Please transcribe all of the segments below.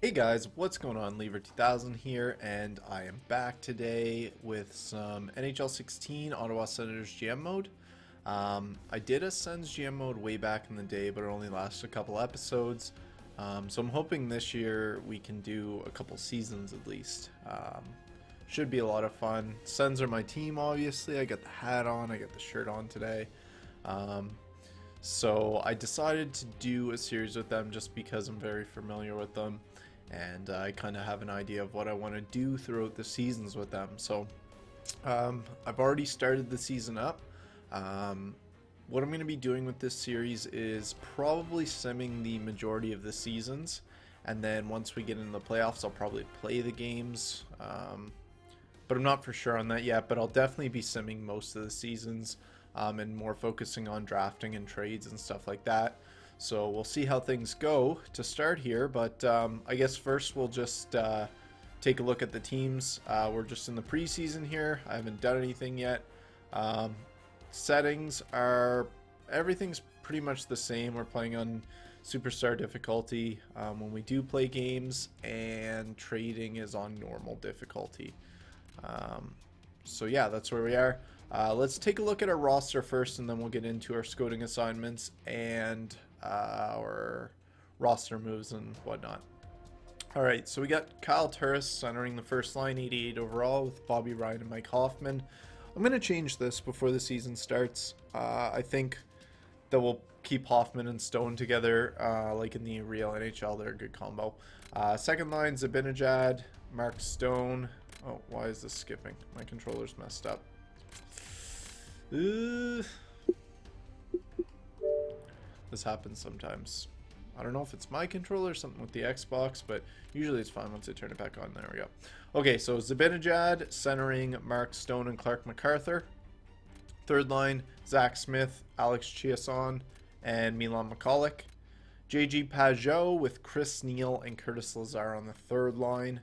Hey guys, what's going on? Lever 2000 here, and I am back today with some NHL 16 Ottawa Senators GM mode. I did a Sens GM mode way back in the day, but it only lasted a couple episodes. So I'm hoping this year we can do a couple seasons at least. Should be a lot of fun. Sens are my team, obviously. I got the hat on, I got the shirt on today. So I decided to do a series with them just because I'm very familiar with them. And I kind of have an idea of what I want to do throughout the seasons with them. So I've already started the season up. What I'm going to be doing with this series is probably simming the majority of the seasons. And then once we get into the playoffs, I'll probably play the games. But I'm not for sure on that yet. But I'll definitely be simming most of the seasons and more focusing on drafting and trades and stuff like that. So we'll see how things go to start here, but I guess first we'll just take a look at the teams. We're just in the preseason here. I haven't done anything yet. Settings are, everything's pretty much the same. We're playing on superstar difficulty when we do play games, and trading is on normal difficulty. So yeah, that's where we are. Let's take a look at our roster first, and then we'll get into our scouting assignments and our roster moves and whatnot. Alright, so we got Kyle Turris centering the first line, 88 overall, with Bobby Ryan and Mike Hoffman. I'm going to change this before the season starts. I think that we'll keep Hoffman and Stone together, like in the real NHL. They're a good combo. Second line, Zibanejad, Mark Stone. Oh, why is this skipping? My controller's messed up. This happens sometimes. I don't know if it's my controller or something with the Xbox, but usually it's fine once I turn it back on. There we go. Okay, so Zibanejad centering Mark Stone and Clark MacArthur. Third line, Zach Smith, Alex Chiasson, and Milan Michalek. JG Pajot with Chris Neal and Curtis Lazar on the third line.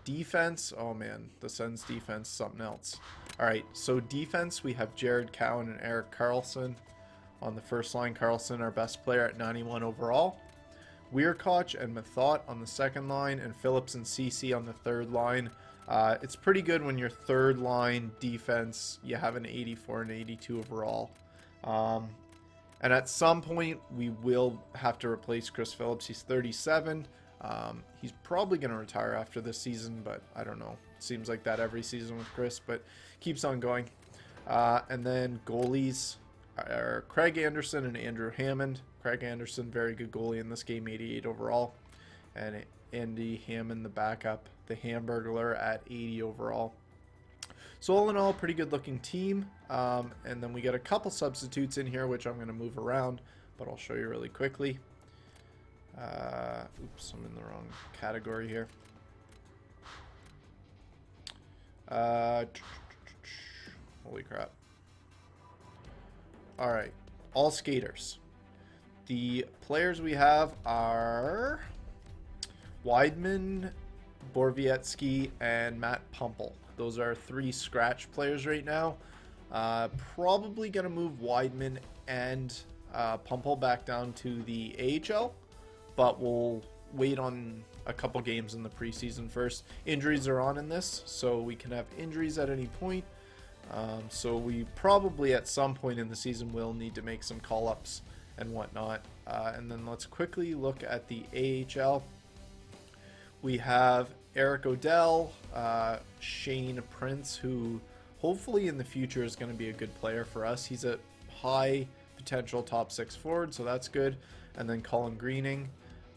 Defense, oh man, the Sens defense, something else. Alright, so defense, we have Jared Cowan and Eric Carlson. On the first line, Carlson, our best player at 91 overall. Weirkoch and Mathot on the second line, and Phillips and CC on the third line. It's pretty good when your third line defense, you have an 84 and 82 overall. And at some point, we will have to replace Chris Phillips. He's 37. He's probably going to retire after this season, but I don't know. Seems like that every season with Chris, but keeps on going. And then goalies are Craig Anderson and Andrew Hammond. Craig Anderson, very good goalie in this game, 88 overall. And Andy Hammond, the backup, the Hamburglar at 80 overall. So all in all, pretty good looking team. And then we got a couple substitutes in here, which I'm going to move around, but I'll show you really quickly. Oops, I'm in the wrong category here. Holy crap. Alright, all skaters. The players we have are Weidman, Borvietsky, and Matt Pumple. Those are three scratch players right now. Probably going to move Weidman and Pumple back down to the AHL, but we'll wait on a couple games in the preseason first. Injuries are on in this, so we can have injuries at any point. So we probably at some point in the season will need to make some call-ups and whatnot. And then let's quickly look at the AHL. We have Eric Odell, Shane Prince, who hopefully in the future is going to be a good player for us. He's a high potential top 6 forward, so that's good. And then Colin Greening,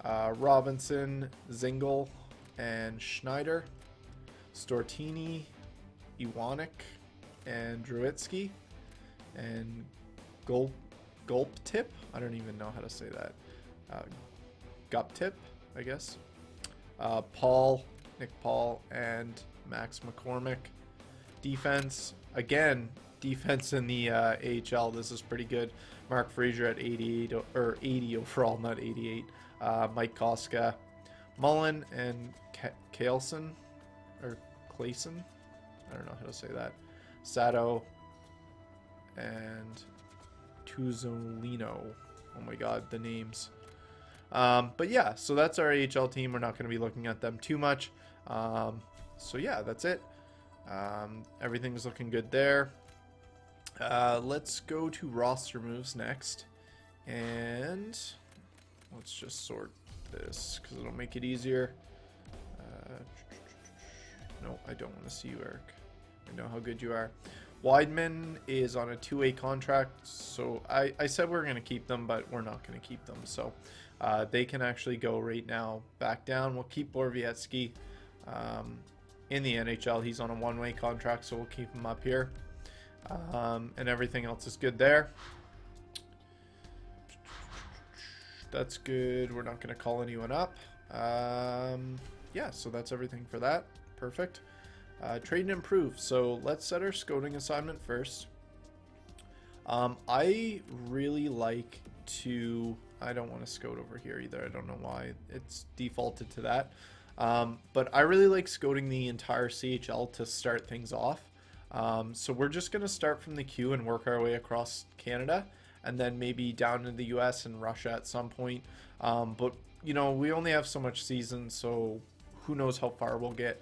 Robinson, Zingle, and Schneider, Stortini, Iwanek, and Druitsky, and Gulp Tip. I don't even know how to say that. Gup Tip, I guess. Nick Paul, and Max McCormick. Defense, again, defense in the AHL. This is pretty good. Mark Frazier at 88 or 80 overall, not 88. Mike Koska, Mullen, and Clayson, or Clayson. I don't know how to say that. Sato and Tuzolino. Oh my god, the names. But yeah, so that's our AHL team. We're not going to be looking at them too much. So yeah, that's it. Everything's looking good there. Let's go to roster moves next. And let's just sort this because it'll make it easier. No, I don't want to see you, Eric. I know how good you are. Weidman is on a 2-way contract, so I said we're going to keep them, but we're not going to keep them. So they can actually go right now back down. We'll keep Borowiecki in the NHL. He's on a 1-way contract, so we'll keep him up here. And everything else is good there. That's good. We're not going to call anyone up. Yeah, so that's everything for that. Perfect. Trade and improve. So let's set our scouting assignment first. I really like to... I don't want to scout over here either. I don't know why it's defaulted to that. But I really like scouting the entire CHL to start things off. So we're just going to start from the queue and work our way across Canada. And then maybe down to the US and Russia at some point. But, you know, we only have so much season, so who knows how far we'll get.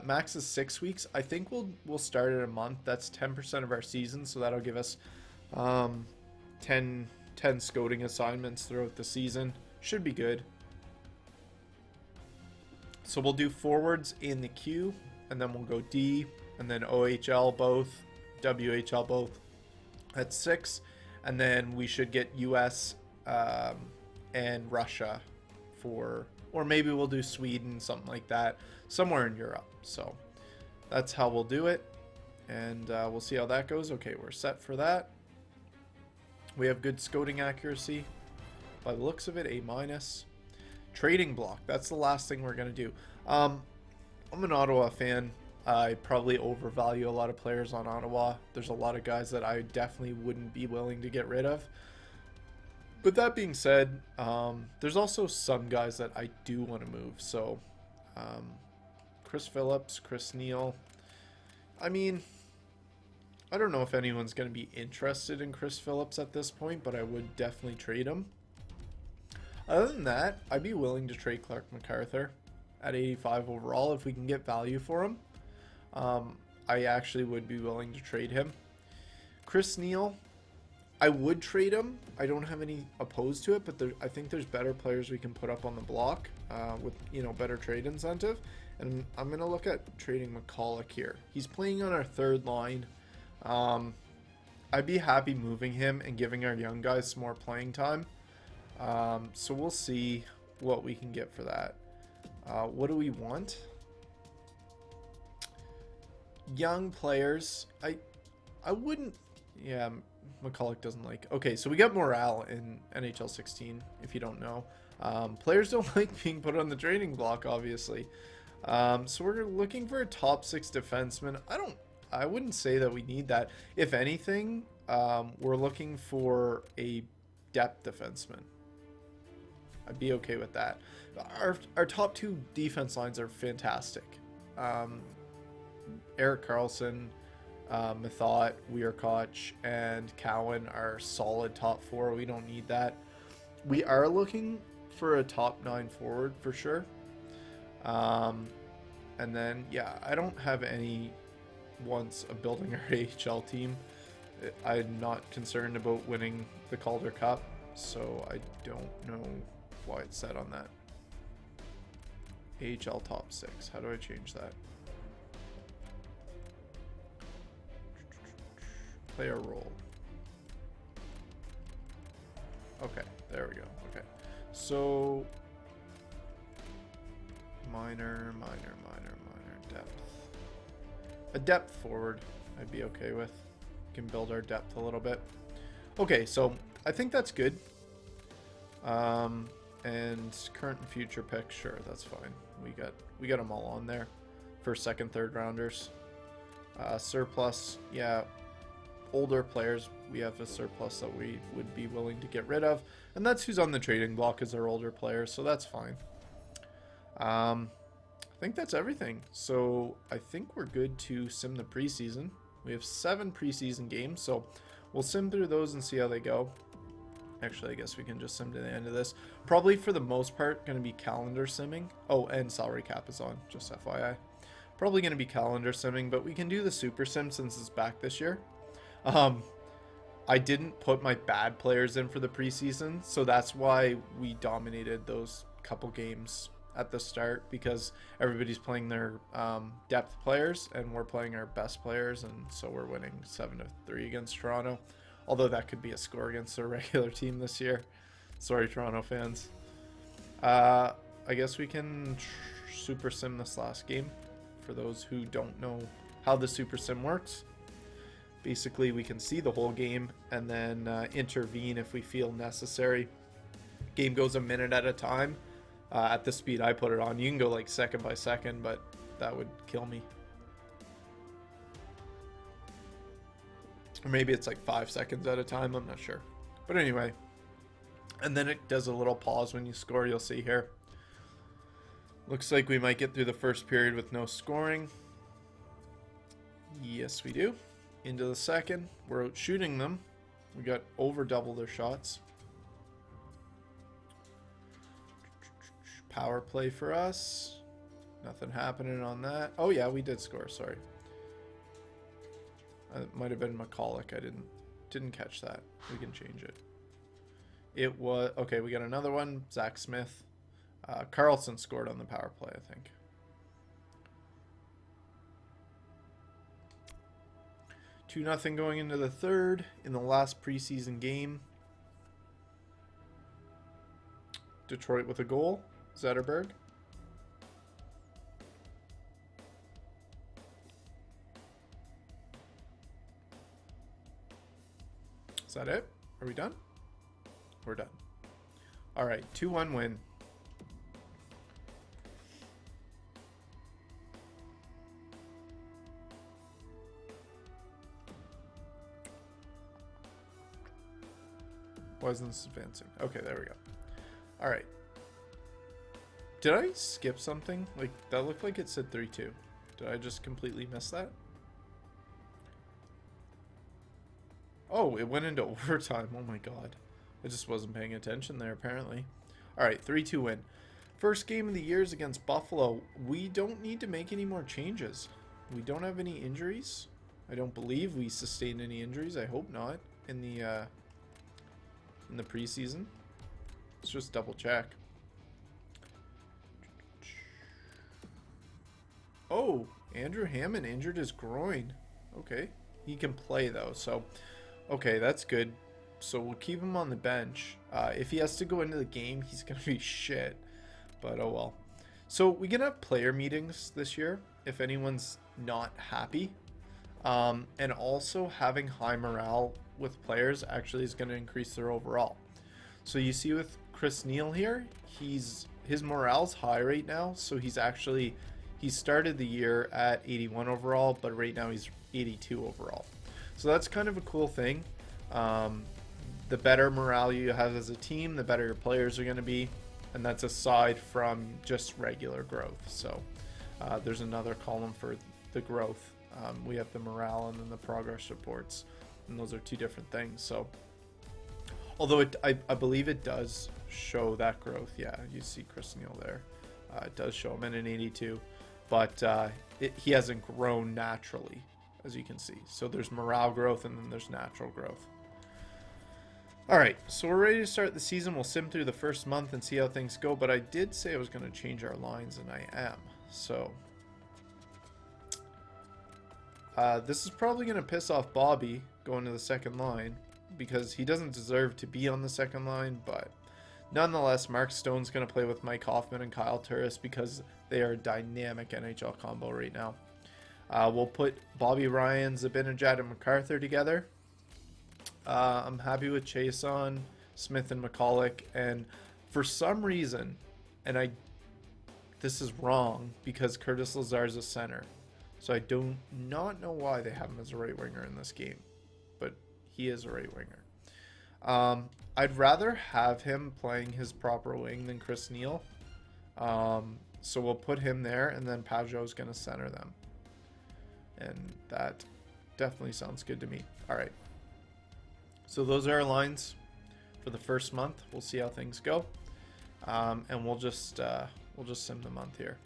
Max is 6 weeks. I think we'll start at a month. That's 10% of our season, so that'll give us 10 scouting assignments throughout the season. Should be good. So we'll do forwards in the queue, and then we'll go D, and then OHL both, WHL both. That's 6. And then we should get US and Russia for... Or maybe we'll do Sweden, something like that, somewhere in Europe. So that's how we'll do it. And we'll see how that goes. Okay, we're set for that. We have good scouting accuracy. By the looks of it, A-. Trading block. That's the last thing we're going to do. I'm an Ottawa fan. I probably overvalue a lot of players on Ottawa. There's a lot of guys that I definitely wouldn't be willing to get rid of. But that being said, there's also some guys that I do want to move. So, Chris Phillips, Chris Neal. I mean, I don't know if anyone's going to be interested in Chris Phillips at this point, but I would definitely trade him. Other than that, I'd be willing to trade Clark MacArthur at 85 overall if we can get value for him. I actually would be willing to trade him. Chris Neal, I would trade him. I don't have any opposed to it, but I think there's better players we can put up on the block with, you know, better trade incentive. And I'm going to look at trading McCulloch here. He's playing on our third line. I'd be happy moving him and giving our young guys some more playing time. So we'll see what we can get for that. What do we want? Young players. I wouldn't... Yeah, McCulloch doesn't like... Okay, so we got morale in NHL 16, if you don't know. Players don't like being put on the trading block, obviously. So we're looking for a top 6 defenseman. I wouldn't say that we need that. If anything, we're looking for a depth defenseman. I'd be okay with that. Our top 2 defense lines are fantastic. Erik Karlsson, Methot, Weirkoch, and Cowan are solid top 4. We don't need that. We are looking for a top 9 forward for sure. And then, yeah, I don't have any wants of building our AHL team. I'm not concerned about winning the Calder Cup, so I don't know why it's set on that. AHL top 6. How do I change that? Play a role. Okay, there we go. Okay, so minor depth. A depth forward I'd be okay with. Can build our depth a little bit. Okay, so I think that's good. And current and future picks, sure, that's fine. We got them all on there for second, third rounders. Surplus, yeah. Older players, we have a surplus that we would be willing to get rid of, and that's who's on the trading block is our older players, so that's fine. I think that's everything. So I think we're good to sim the preseason. We have 7 preseason games, so we'll sim through those and see how they go. Actually, I guess we can just sim to the end of this. Probably for the most part, going to be calendar simming. Oh, and salary cap is on, just FYI. Probably going to be calendar simming, but we can do the super sim since it's back this year. I didn't put my bad players in for the preseason, so that's why we dominated those couple games at the start, because everybody's playing their depth players and we're playing our best players, and so we're winning 7-3 against Toronto. Although that could be a score against a regular team this year. Sorry, Toronto fans. I guess we can super sim this last game for those who don't know how the super sim works. Basically, we can see the whole game and then intervene if we feel necessary. Game goes a minute at a time at the speed I put it on. You can go like second by second, but that would kill me. Or maybe it's like 5 seconds at a time. I'm not sure. But anyway. And then it does a little pause when you score. You'll see here. Looks like we might get through the first period with no scoring. Yes, we do. Into the second. We're out shooting them. We got over double their shots. Power play for us. Nothing happening on that. Oh yeah, we did score. Sorry. It might have been McCulloch. I didn't catch that. We can change it. It was okay. We got another one. Zach Smith. Carlson scored on the power play, I think. Two nothing going into the third in the last preseason game. Detroit with a goal. Zetterberg. Is that it? Are we done? We're done. All right, 2-1 win. Wasn't this advancing? Okay, there we go. All right. Did I skip something? Like, that looked like it said 3-2. Did I just completely miss that? Oh, it went into overtime. Oh my god. I just wasn't paying attention there, apparently. Alright, 3-2 win. First game of the year is against Buffalo. We don't need to make any more changes. We don't have any injuries. I don't believe we sustained any injuries. I hope not in the preseason. Let's just double check. Oh, Andrew Hammond injured his groin. Okay. He can play though, so okay, that's good. So we'll keep him on the bench. If he has to go into the game, he's going to be shit. But oh well. So we can have player meetings this year if anyone's not happy. And also having high morale with players actually is going to increase their overall. So you see with Chris Neal here, his morale's high right now. So he started the year at 81 overall, but right now he's 82 overall. So that's kind of a cool thing. The better morale you have as a team, the better your players are going to be. And that's aside from just regular growth. So there's another column for the growth. We have the morale and then the progress reports. And those are two different things. So although I believe it does show that growth. Yeah, you see Chris Neal there. It does show him in an 82. But he hasn't grown naturally, as you can see. So there's morale growth and then there's natural growth. All right, so we're ready to start the season. We'll sim through the first month and see how things go. But I did say I was going to change our lines, and I am. So this is probably going to piss off Bobby going to the second line because he doesn't deserve to be on the second line. But nonetheless, Mark Stone's going to play with Mike Hoffman and Kyle Turris because they are a dynamic NHL combo right now. We'll put Bobby Ryan, Zibanejad, and MacArthur together. I'm happy with Chason, Smith, and McCulloch. And for some reason, and this is wrong because Curtis Lazar is a center. So I do not know why they have him as a right winger in this game. But he is a right winger. I'd rather have him playing his proper wing than Chris Neal. So we'll put him there, and then Pajot's going to center them. And that definitely sounds good to me. All right. So those are our lines. for the first month. We'll see how things go, and we'll just sim the month here.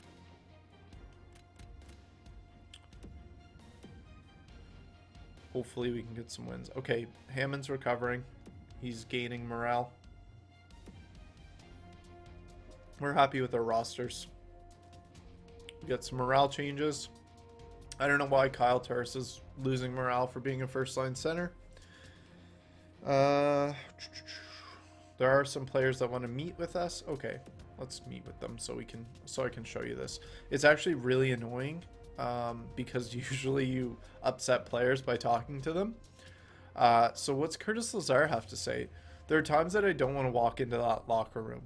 Hopefully we can get some wins. Okay, Hammond's recovering. He's gaining morale. We're happy with our rosters. We got some morale changes. I don't know why Kyle Turris is losing morale for being a first-line center. There are some players that want to meet with us. Okay, let's meet with them so I can show you this. It's actually really annoying because usually you upset players by talking to them. So what's Curtis Lazar have to say? There are times that I don't want to walk into that locker room.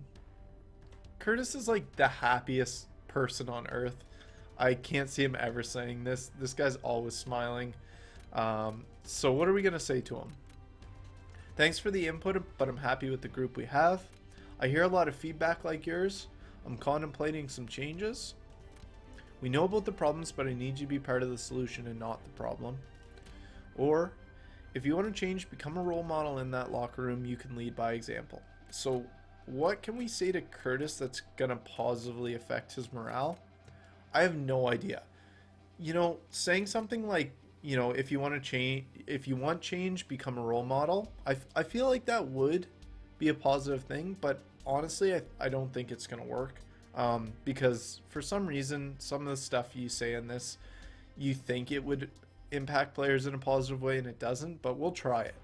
Curtis is like the happiest person on earth. I can't see him ever saying this. This guy's always smiling. So what are we going to say to him? Thanks for the input, but I'm happy with the group we have. I hear a lot of feedback like yours. I'm contemplating some changes. We know about the problems, but I need you to be part of the solution and not the problem. Or, if you want to change, become a role model in that locker room. You can lead by example. So, what can we say to Curtis that's going to positively affect his morale? I have no idea. You know, saying something like, you know, if you want change, become a role model. I feel like that would be a positive thing, but honestly, I don't think it's going to work. Because for some reason, some of the stuff you say in this, you think it would impact players in a positive way, and it doesn't, but we'll try it.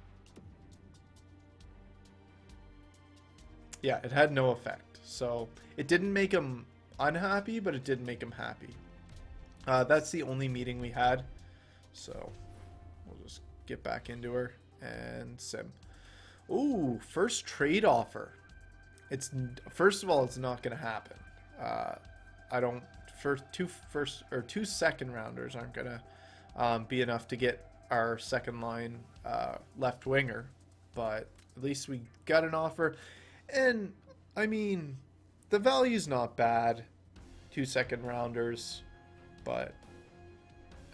Yeah, it had no effect. So it didn't make him unhappy, but it did make him happy. That's the only meeting we had. So we'll just get back into her and sim. Ooh, first trade offer. First of all, it's not going to happen. Two second rounders aren't going to be enough to get our second line left winger, but at least we got an offer. And I mean, the value's not bad, 2 second rounders, but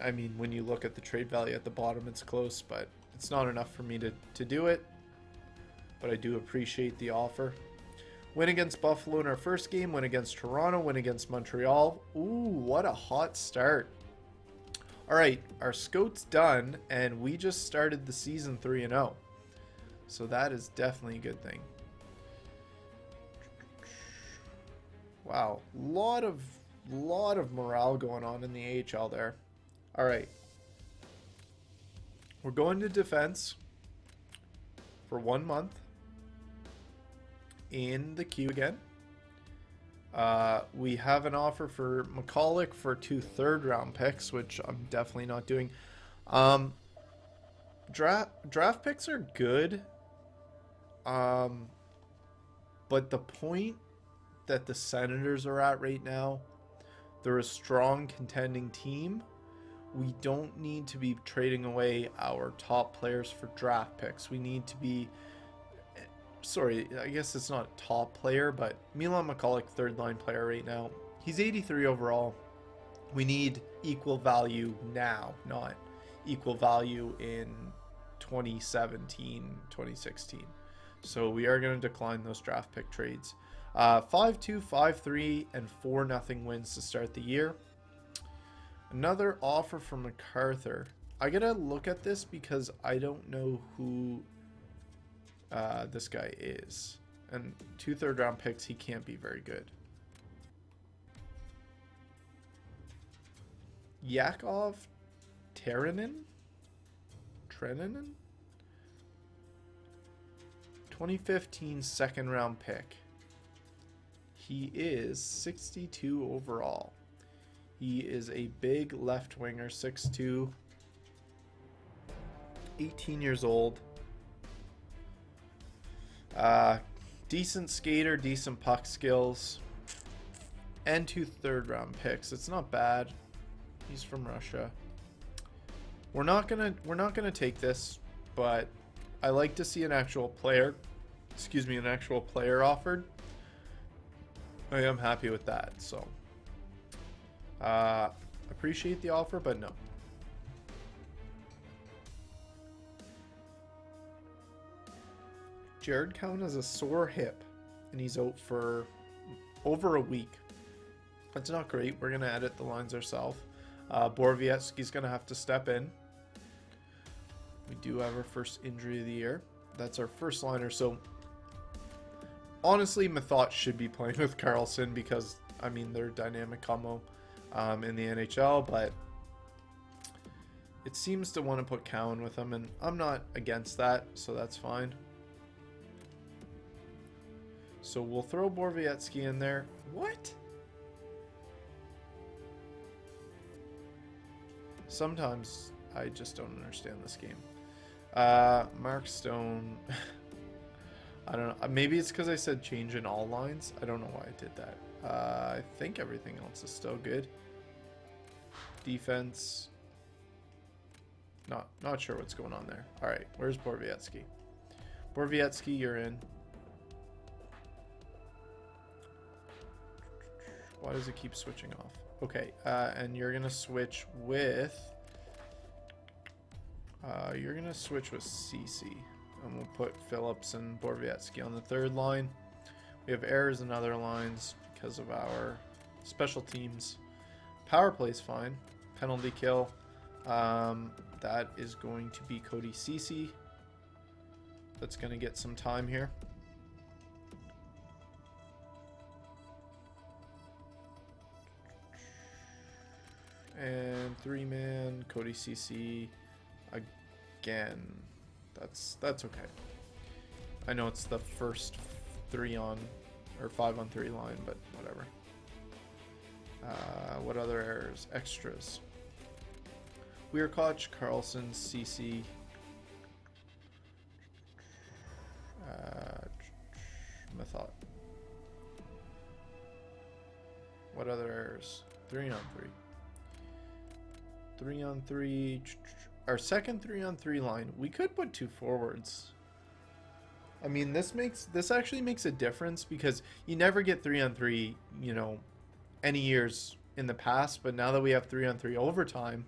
I mean, when you look at the trade value at the bottom, it's close, but it's not enough for me to do it. But I do appreciate the offer. Win against Buffalo in our first game, win against Toronto, win against Montreal. Ooh, what a hot start. All right, our scout's done, and we just started the season 3-0. So that is definitely a good thing. Wow, lot of morale going on in the AHL there. All right, we're going to defense for 1 month in the queue again. We have an offer for McCulloch for 2 third-round picks, which I'm definitely not doing. Draft picks are good, but the point that the Senators are at right now, they're a strong contending team. We don't need to be trading away our top players for draft picks. We need to be... Sorry, I guess it's not a top player, but Milan McCulloch, third line player right now. He's 83 overall. We need equal value now, not equal value in 2017, 2016. So we are going to decline those draft pick trades. 5-2, 5-3, and 4-0 wins to start the year. Another offer from MacArthur. I gotta look at this because I don't know who this guy is. And 2 third-round picks, he can't be very good. Yakov Trenin? 2015 second-round pick. He is 62 overall. He is a big left winger, 6'2", 18 years old. Decent skater, decent puck skills, and 2 third-round picks. It's not bad. He's from Russia. We're not gonna take this, but I like to see an actual player. An actual player offered. I am happy with that. So. Appreciate the offer, but no. Jared Cowan has a sore hip, and he's out for over a week. That's not great. We're going to edit the lines ourselves. Borowiecki's going to have to step in. We do have our first injury of the year. That's our first liner. So, honestly, Mathot should be playing with Karlsson because, I mean, they're a dynamic combo in the NHL, but it seems to want to put Cowan with him, and I'm not against that, so that's fine. So we'll throw Borowiecki in there. What? Sometimes I just don't understand this game. Mark Stone. I don't know. Maybe it's because I said change in all lines. I don't know why I did that. I think everything else is still good. Defense. Not sure what's going on there. All right, where's Borowiecki? Borowiecki, you're in. Why does it keep switching off? Okay, and you're gonna switch with. You're gonna switch with CC, and we'll put Phillips and Borowiecki on the third line. We have errors in other lines because of our special teams. Power play's fine. Penalty kill. That is going to be Cody CC. That's gonna get some time here. And 3-man Cody CC again. That's okay. I know it's the first 3-on or 5-on-3 line, but whatever. What other errors? Extras. Weirkoch, Karlsson, CC. Mathot. What other errors? 3-on-3. 3-on-3. Our second 3-on-3 line. We could put 2 forwards. I mean, this actually makes a difference because you never get 3-on-3, you know, any years in the past. But now that we have 3-on-3 overtime,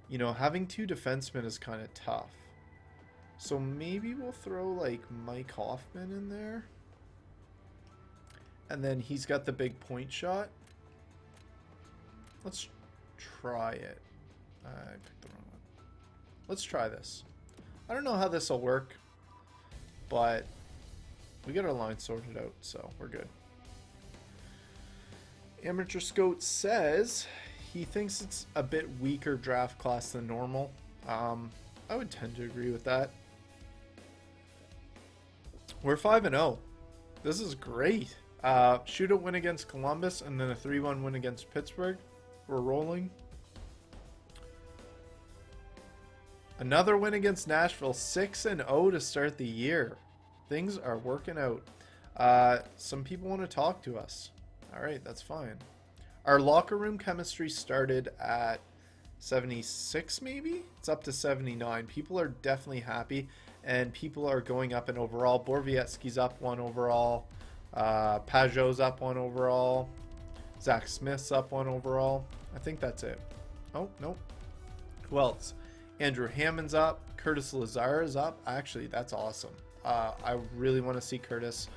you know, having 2 defensemen is kind of tough. So maybe we'll throw like Mike Hoffman in there, and then he's got the big point shot. Let's try it. I picked the wrong one. Let's try this. I don't know how this will work, but we got our line sorted out, so we're good. Amateur Scout says he thinks it's a bit weaker draft class than normal. I would tend to agree with that. We're 5-0. This is great. Shootout win against Columbus and then a 3-1 win against Pittsburgh. We're rolling. Another win against Nashville. 6-0 to start the year. Things are working out. Some people want to talk to us. All right, that's fine. Our locker room chemistry started at 76 maybe? It's up to 79. People are definitely happy, and people are going up in overall. Borowiecki's up 1 overall. Pajot's up 1 overall. Zach Smith's up 1 overall. I think that's it. Oh, nope. Who else? Andrew Hammond's up. Curtis Lazar is up. Actually, that's awesome. I really want to see Curtis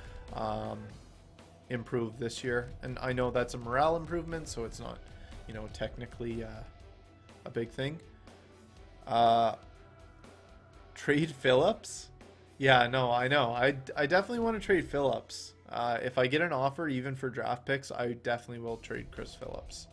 improve this year. And I know that's a morale improvement, so it's not, you know, technically a big thing. Trade Phillips? Yeah, no, I know. I definitely want to trade Phillips. If I get an offer, even for draft picks, I definitely will trade Chris Phillips.